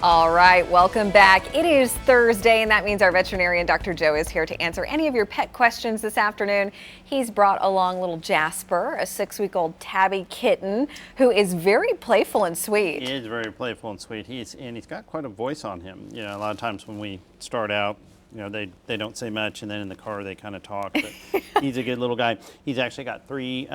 All right, welcome back. It is Thursday, and that means our veterinarian, Dr. Joe, is here to answer any of your pet questions this afternoon. He's brought along little Jasper, a 6-week-old tabby kitten, who is very playful and sweet. He is very playful and sweet. He's got quite a voice on him. You know, a lot of times when we start out, you know, they don't say much, and then in the car they kind of talk. But he's a good little guy. He's actually got 3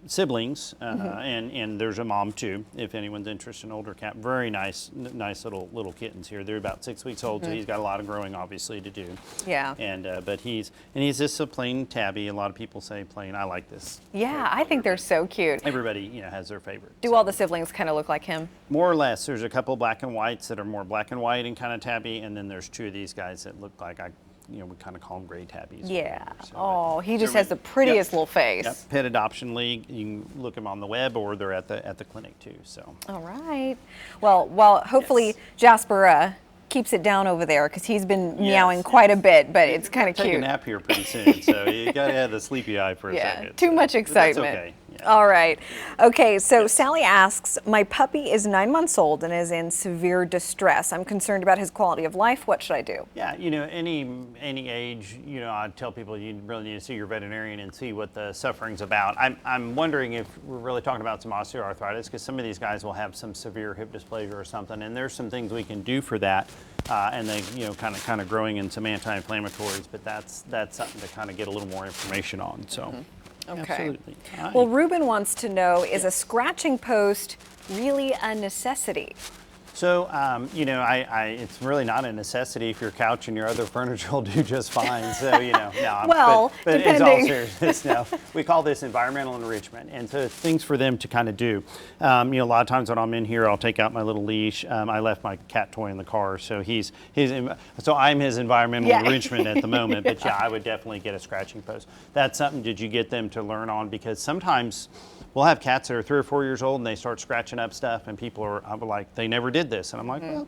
siblings, and there's a mom too. If anyone's interested in older cat, very nice little kittens here. They're about 6 weeks old, so he's got a lot of growing, obviously, to do. Yeah. And but he's just a plain tabby. A lot of people say plain. I like this. Yeah, I think they're so cute. Everybody, has their favorite. Do all the siblings kind of look like him? More or less. There's a couple black and whites that are more black and white and kind of tabby, and then there's 2 of these guys that look like we kind of call them gray tabbies. Yeah. So, he just has the prettiest little face. Yep. Pet Adoption League. You can look them on the web, or they're at the clinic too. So. All right. Well, hopefully Jasper keeps it down over there, because he's been meowing quite a bit, but it's kind of cute. Take a nap here pretty soon, so you got to have the sleepy eye for a second. Too much excitement. That's okay. Yeah. All right. Okay, so Sally asks, my puppy is 9 months old and is in severe distress. I'm concerned about his quality of life. What should I do? Yeah, any age, I tell people you really need to see your veterinarian and see what the suffering's about. I'm wondering if we're really talking about some osteoarthritis, because some of these guys will have some severe hip dysplasia or something, and there's some things we can do for that. And they, kind of growing in some anti-inflammatories, but that's something to kind of get a little more information on. So. Okay. Absolutely. Well, Ruben wants to know, is a scratching post really a necessity? So, it's really not a necessity if your couch and your other furniture will do just fine. So, but depending. in all seriousness, now we call this environmental enrichment, and so it's things for them to kind of do. A lot of times when I'm in here, I'll take out my little leash. I left my cat toy in the car, so so I'm his environmental enrichment at the moment. But I would definitely get a scratching post. That's something that you get them to learn on, because sometimes we'll have cats that are 3 or 4 years old and they start scratching up stuff, and people are like, they never did this, and I'm like, well,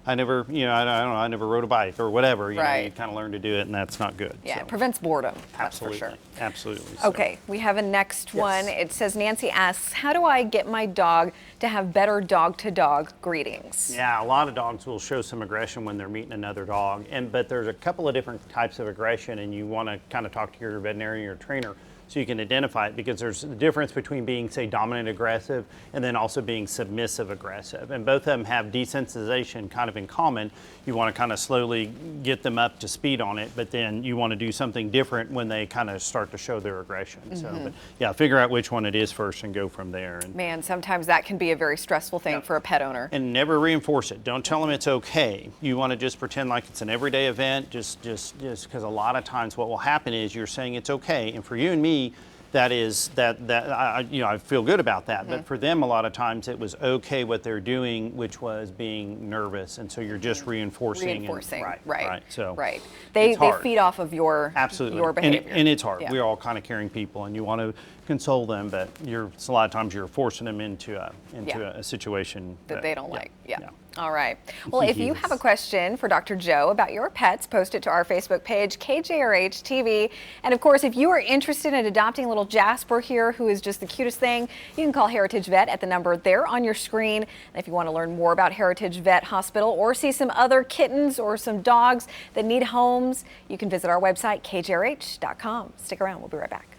I never, I never rode a bike or whatever. You kind of learn to do it, and that's not good. Yeah, it prevents boredom. Absolutely, that's for sure. Absolutely. So. Okay, we have a next one. It says, Nancy asks, how do I get my dog to have better dog-to-dog greetings? Yeah, a lot of dogs will show some aggression when they're meeting another dog, but there's a couple of different types of aggression, and you want to kind of talk to your veterinarian or trainer so you can identify it, because there's a difference between being, say, dominant aggressive and then also being submissive aggressive. And both of them have desensitization kind of in common. You want to kind of slowly get them up to speed on it, but then you want to do something different when they kind of start to show their aggression. So, but figure out which one it is first and go from there. And, man, sometimes that can be a very stressful thing for a pet owner. And never reinforce it. Don't tell them it's okay. You want to just pretend like it's an everyday event, just because a lot of times what will happen is you're saying it's okay, and for you and me, that I feel good about that. But for them, a lot of times it was okay what they're doing, which was being nervous, and so you're just reinforcing. Right. So they feed off of your behavior, and it's hard. We're all kind of caring people, and you want to console them, but a lot of times you're forcing them into a situation that they don't like. Yeah. All right. Well, if you have a question for Dr. Joe about your pets, post it to our Facebook page, KJRH TV. And of course, if you are interested in adopting little Jasper here, who is just the cutest thing, you can call Heritage Vet at the number there on your screen. And if you want to learn more about Heritage Vet Hospital or see some other kittens or some dogs that need homes, you can visit our website, kjrh.com. Stick around. We'll be right back.